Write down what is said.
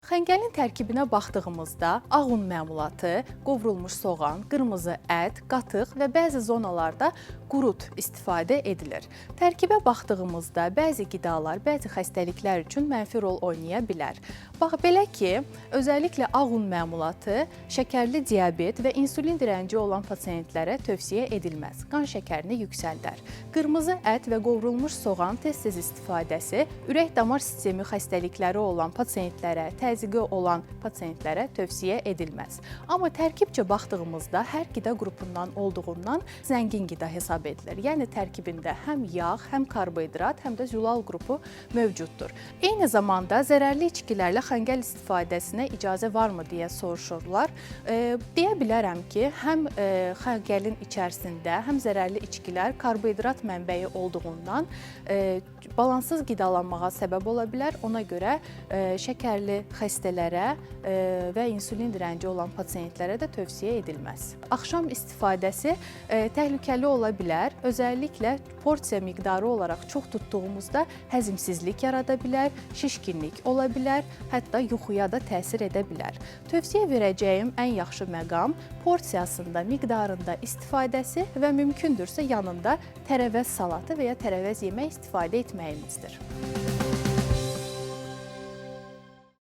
Xəngəlin tərkibinə baxdığımızda ağ un məmulatı, qovrulmuş soğan, qırmızı ət, qatıq və bəzi zonalarda qurut istifadə edilir. Tərkibə baxdığımızda bəzi qidalar bəzi xəstəliklər üçün mənfi rol oynaya bilər. Bax, belə ki, özəlliklə ağ un məmulatı şəkərli diabet və insulin dirənci olan pasiyentlərə tövsiyə edilməz. Qan şəkərini yüksəldər. Qırmızı ət və qovrulmuş soğan tez-tez istifadəsi ürək-damar sistemi xəstəlikləri olan pasiyentlərə, təzyiqi olan pasiyentlərə tövsiyə edilməz. Amma tərkibcə baxdığımızda hər qida qrupundan olduğundan zəngin qida hesab edilir. Yəni tərkibində həm yağ, həm karbohidrat, həm də zülal qrupu mövcuddur. Eyni zamanda zərərli içkilərlə xəngəl istifadəsinə icazə varmı deyə soruşurlar. Deyə bilərəm ki, həm xəngəlin içərisində həm zərərli içkilər karbohidrat mənbəyi olduğundan balanssız qidalanmağa səbəb ola bilər. Ona görə şəkərli xəstələrə və insulin dirənci olan pasiyentlərə də tövsiyə edilməz. Axşam istifadəsi təhlükəli ola bilər. Özəlliklə porsiya miqdarı olaraq çox tutduğumuzda həzmsizlik yarada bilər, şişkinlik ola bilər, hətta yuxuya da təsir edə bilər. Tövsiyə verəcəyim ən yaxşı məqam porsiyasında, miqdarında istifadəsi və mümkündürsə yanında tərəvəz salatı və ya tərəvəz yemək istifadə etməyimizdir.